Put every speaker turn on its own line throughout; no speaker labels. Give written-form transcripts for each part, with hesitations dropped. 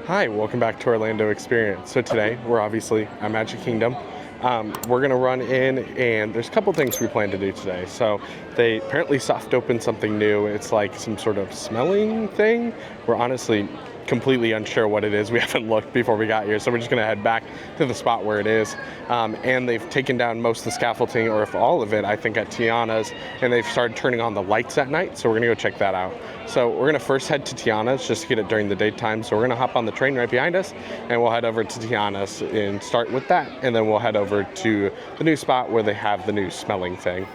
Hi, welcome back to Orlando Experience. So today we're obviously at Magic Kingdom. We're gonna run in, and there's a couple things we plan to do today. So they apparently soft opened something new. It's like some sort of smelling thing. We're honestly completely unsure what it is. We haven't looked before we got here, so we're just gonna head back to the spot where it is. And they've taken down most of the scaffolding, or if all of it, I think, at Tiana's, and they've started turning on the lights at night, so we're gonna go check that out. So we're gonna first head to Tiana's just to get it during the daytime. So we're gonna hop on the train right behind us, and we'll head over to Tiana's and start with that, and then we'll head over to the new spot where they have the new smelling thing.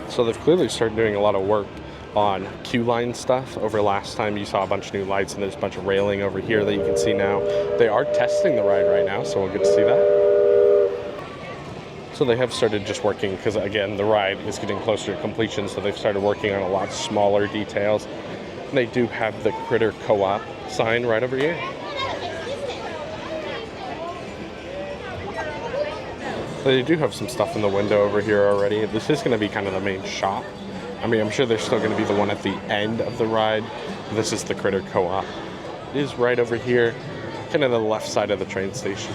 So they've clearly started doing a lot of work on queue line stuff. Over last time you saw a bunch of new lights, and there's a bunch of railing over here that you can see now. They are testing the ride right now, so we'll get to see that. So they have started just working, because again, the ride is getting closer to completion, so they've started working on a lot smaller details. And they do have the Critter Co-op sign right over here. They do have some stuff in the window over here already. This is going to be kind of the main shop. I mean, I'm sure there's still going to be the one at the end of the ride. This is the Critter Co-op. It is right over here, kind of the left side of the train station.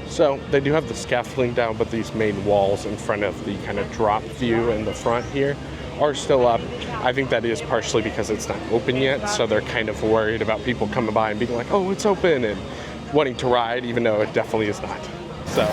So they do have the scaffolding down, but these main walls in front of the kind of drop view in the front here are still up. I think that is partially because it's not open yet, so they're kind of worried about people coming by and being like, oh, it's open, and wanting to ride, even though it definitely is not. So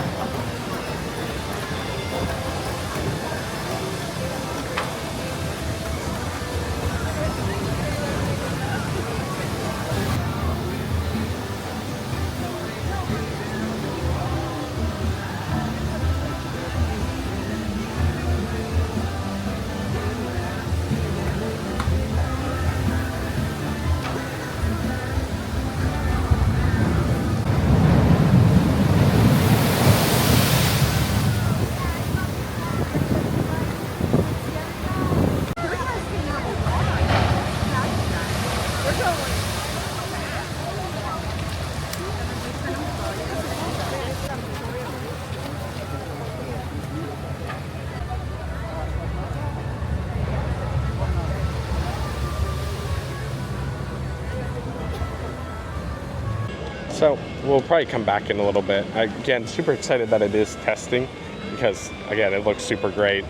So we'll probably come back in a little bit. Again, super excited that it is testing, because again, it looks super great.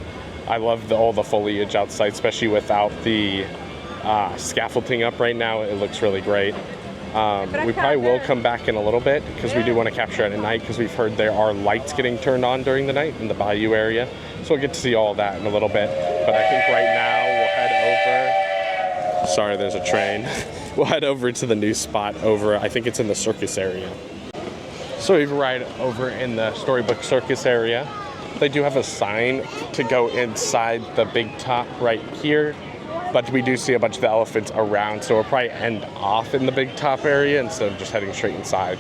I love all the foliage outside, especially without the scaffolding up right now. It looks really great. We probably will come back in a little bit, because we do want to capture it at night, because we've heard there are lights getting turned on during the night in the Bayou area. So we'll get to see all that in a little bit. But I think right now we'll head over. Sorry, there's a train. We'll head over to the new spot over, I think it's in the circus area. So we ride over in the Storybook circus area. They do have a sign to go inside the big top right here, but we do see a bunch of the elephants around, so we'll probably end off in the big top area instead of just heading straight inside.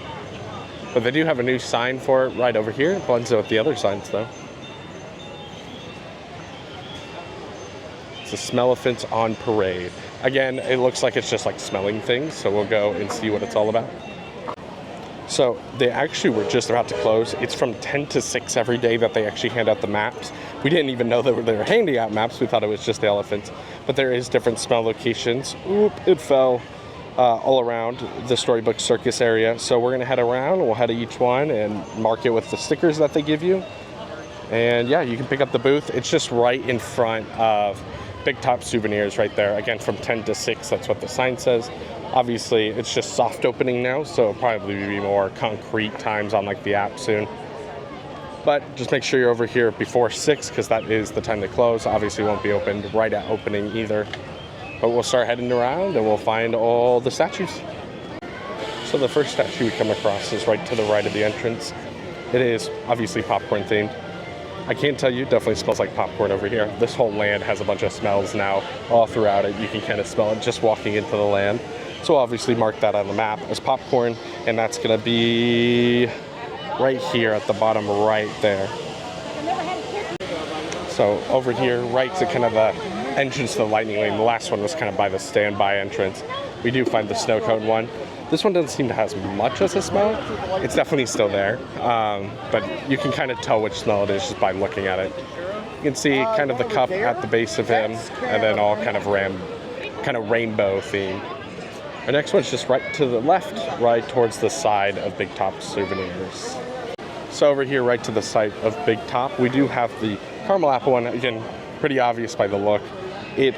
But they do have a new sign for it right over here. It blends in with the other signs though. It's the Smellephants on parade. Again, it looks like it's just like smelling things, so we'll go and see what it's all about. So they actually were just about to close. It's from 10 to 6 every day that they actually hand out the maps. We didn't even know that they were handing out maps. We thought it was just the elephants. But there is different smell locations. Oop, it fell. All around the Storybook circus area. So we're gonna head around, we'll head to each one and mark it with the stickers that they give you. And yeah, you can pick up the booth. It's just right in front of Big Top Souvenirs right there. Again, from 10 to 6, that's what the sign says. Obviously, it's just soft opening now, so it'll probably be more concrete times on like the app soon. But just make sure you're over here before 6 because that is the time they close. Obviously, won't be opened right at opening either. But we'll start heading around and we'll find all the statues. So the first statue we come across is right to the right of the entrance. It is obviously popcorn themed. I can't tell you, it definitely smells like popcorn over here. This whole land has a bunch of smells now all throughout it. You can kind of smell it just walking into the land. So we'll obviously mark that on the map as popcorn, and that's gonna be right here at the bottom right there. So over here, right to kind of the entrance to the lightning lane. The last one was kind of by the standby entrance. We do find the snow cone one. This one doesn't seem to have as much as a smell. It's definitely still there, but you can kind of tell which smell it is just by looking at it. You can see kind of the cup at the base of him, and then all kind of rainbow theme. Our next one's just right to the left, right towards the side of Big Top Souvenirs. So over here, right to the side of Big Top, we do have the caramel apple one. Again, pretty obvious by the look. It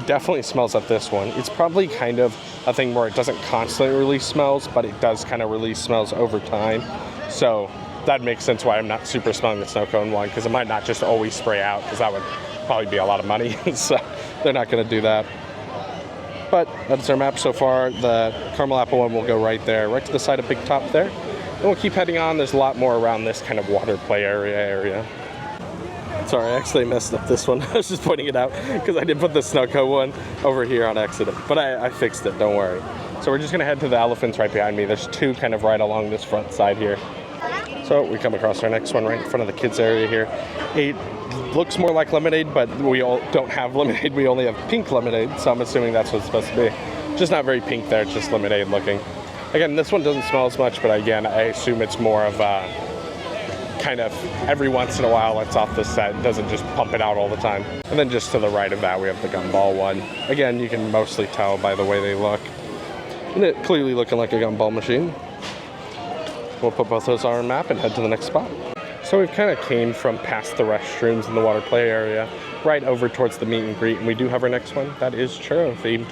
definitely smells like this one. It's probably kind of a thing where it doesn't constantly release smells, but it does kind of release smells over time. So that makes sense why I'm not super smelling the snow cone one, because it might not just always spray out, because that would probably be a lot of money. So they're not going to do that. But that's our map so far. The caramel apple one will go right there, right to the side of Big Top there. And we'll keep heading on. There's a lot more around this kind of water play area. Sorry, I actually messed up this one. I was just pointing it out because I did put the snow cone one over here on accident. But I fixed it, don't worry. So we're just gonna head to the elephants right behind me. There's two kind of right along this front side here. So we come across our next one right in front of the kids area here. It looks more like lemonade, but we all don't have lemonade. We only have pink lemonade, so I'm assuming that's what it's supposed to be. Just not very pink there, it's just lemonade looking. Again, this one doesn't smell as much, but again, I assume it's more of a kind of every once in a while it's off the set. It doesn't just pump it out all the time. And then just to the right of that, we have the gumball one. Again, you can mostly tell by the way they look. And it clearly looking like a gumball machine. We'll put both those on our map and head to the next spot. So we've kind of came from past the restrooms in the water play area, right over towards the meet and greet, and we do have our next one. That is churro themed.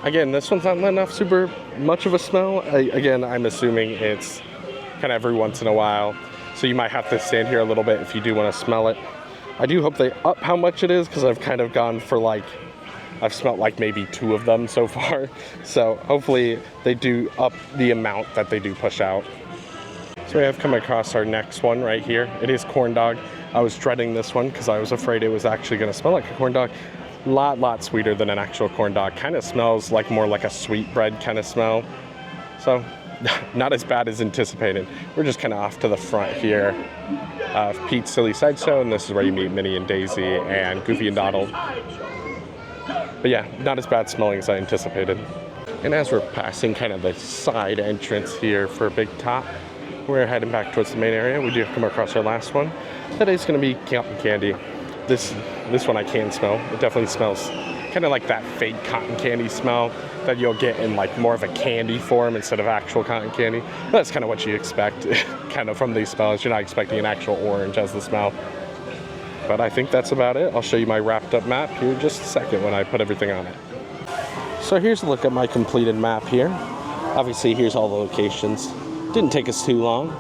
Again, this one's not letting off super much of a smell. Again, I'm assuming it's kind of every once in a while, so you might have to stand here a little bit if you do want to smell it. I do hope they up how much it is, because I've kind of gone for like, I've smelled like maybe 2 of them so far, so hopefully they do up the amount that they do push out. So we have come across our next one right here. It is corn dog. I was dreading this one because I was afraid it was actually going to smell like a corn dog. Lot sweeter than an actual corn dog. Kind of smells like more like a sweet bread kind of smell. So not as bad as anticipated. We're just kind of off to the front here of Pete's Silly Sideshow, and this is where you meet Minnie and Daisy and Goofy and Donald. But yeah, not as bad smelling as I anticipated. And as we're passing kind of the side entrance here for Big Top, we're heading back towards the main area. We do come across our last one. That is going to be cotton candy. This one I can smell. It definitely smells kind of like that fake cotton candy smell that you'll get in like more of a candy form instead of actual cotton candy. That's kind of what you expect kind of from these smells. You're not expecting an actual orange as the smell. But I think that's about it. I'll show you my wrapped up map here in just a second when I put everything on it. So here's a look at my completed map here. Obviously here's all the locations. Didn't take us too long.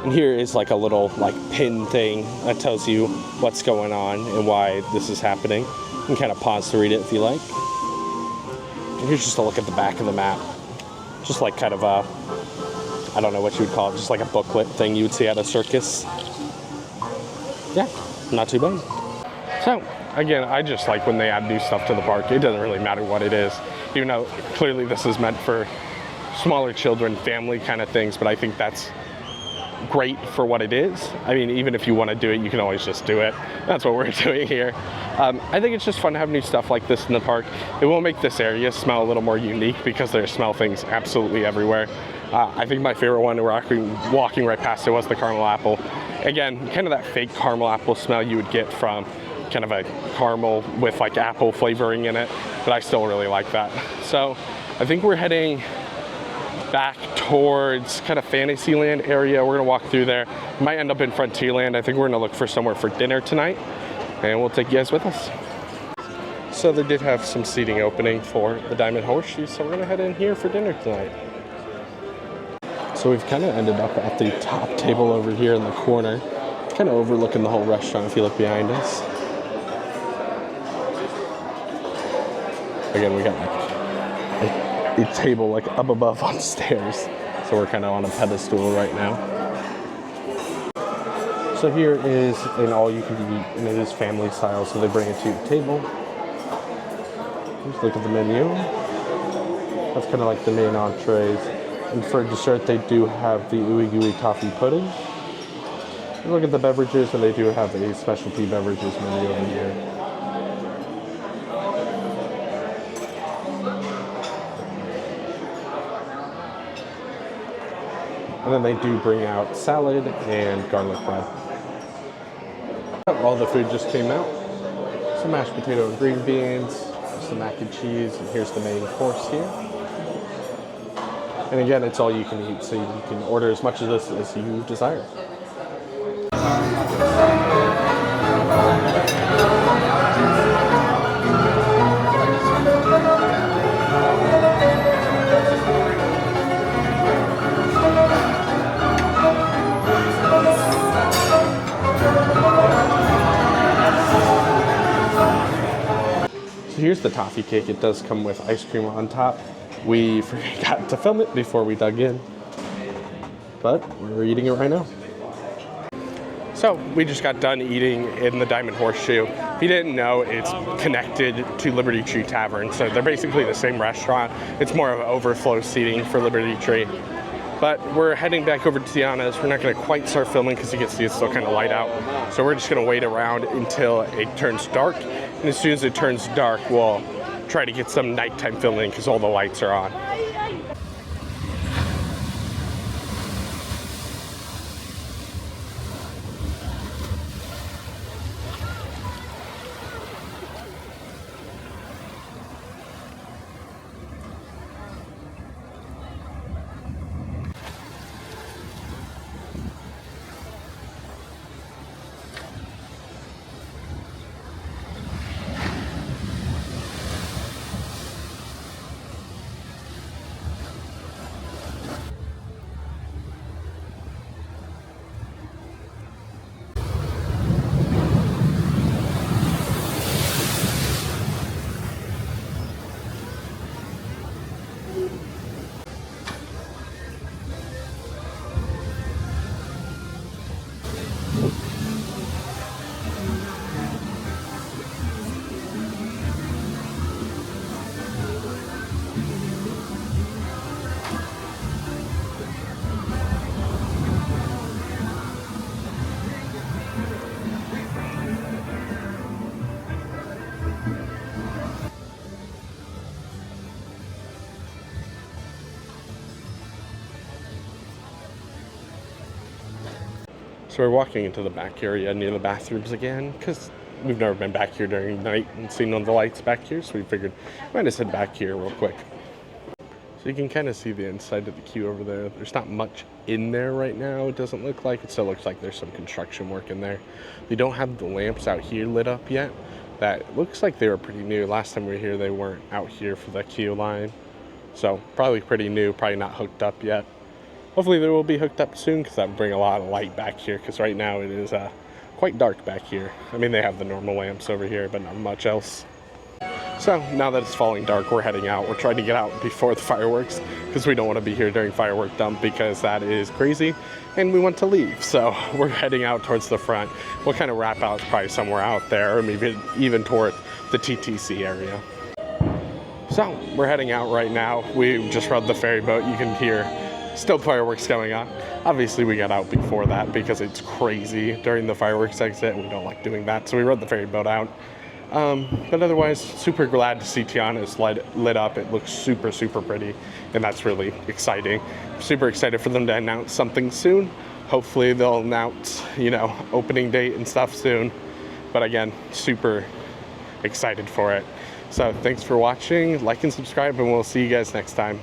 And here is like a little like pin thing that tells you what's going on and why this is happening. You can kind of pause to read it if you like. And here's just a look at the back of the map. Just like kind of a, I don't know what you would call it, just like a booklet thing you would see at a circus. Yeah, not too bad. So, again, I just like when they add new stuff to the park. It doesn't really matter what it is. Even though clearly this is meant for smaller children, family kind of things, but I think that's great for what it is. I mean, even if you want to do it, you can always just do it. That's what we're doing here. I think it's just fun to have new stuff like this in the park. It will make this area smell a little more unique because there smell things absolutely everywhere. I think my favorite one, we're actually walking right past it, was the caramel apple. Again, kind of that fake caramel apple smell you would get from kind of a caramel with like apple flavoring in it, but I still really like that. So I think we're heading back towards kind of Fantasyland area. We're gonna walk through there. Might end up in Frontierland. I think we're gonna look for somewhere for dinner tonight, and we'll take you guys with us. So they did have some seating opening for the Diamond Horseshoe, so we're gonna head in here for dinner tonight. So we've kind of ended up at the top table over here in the corner, kind of overlooking the whole restaurant if you look behind us. Again, we got like a table like up above on stairs, so we're kind of on a pedestal right now. So here is an all-you-can-eat, and it is family style, so they bring it to your table. Just look at the menu. That's kind of like the main entrees. And for dessert, they do have the ooey gooey toffee pudding. And look at the beverages, and they do have a specialty beverages menu over here. And then they do bring out salad and garlic bread. All the food just came out. Some mashed potato and green beans, some mac and cheese, and here's the main course here. And again, it's all you can eat, so you can order as much of this as you desire. So here's the toffee cake. It does come with ice cream on top. We forgot to film it before we dug in, but we're eating it right now. So we just got done eating in the Diamond Horseshoe. If you didn't know, it's connected to Liberty Tree Tavern, so they're basically the same restaurant. It's more of overflow seating for Liberty Tree. But we're heading back over to Tiana's. We're not going to quite start filming because you can see it's still kind of light out. So we're just going to wait around until it turns dark. And as soon as it turns dark, we'll try to get some nighttime filming because all the lights are on. So we're walking into the back area near the bathrooms again, because we've never been back here during the night and seen all the lights back here, so we figured we might just head back here real quick. So you can kind of see the inside of the queue over there. There's not much in there right now, it doesn't look like. It still looks like there's some construction work in there. They don't have the lamps out here lit up yet. That looks like they were pretty new. Last time we were here, they weren't out here for the queue line. So probably pretty new, probably not hooked up yet. Hopefully they will be hooked up soon, because that would bring a lot of light back here, because right now it is quite dark back here. I mean, they have the normal lamps over here, but not much else. So now that it's falling dark, we're heading out. We're trying to get out before the fireworks, because we don't want to be here during firework dump, because that is crazy, and we want to leave. So we're heading out towards the front. We'll kind of wrap out probably somewhere out there, or maybe even toward the TTC area. So we're heading out right now. We just rode the ferry boat. You can hear still fireworks going on. Obviously we got out before that because it's crazy during the fireworks exit, and we don't like doing that, so we rode the ferry boat out. But otherwise, super glad to see Tiana's lit up. It looks super, super pretty, and that's really exciting. Super excited for them to announce something soon. Hopefully they'll announce, you know, opening date and stuff soon. But again, super excited for it. So thanks for watching, like and subscribe, and we'll see you guys next time.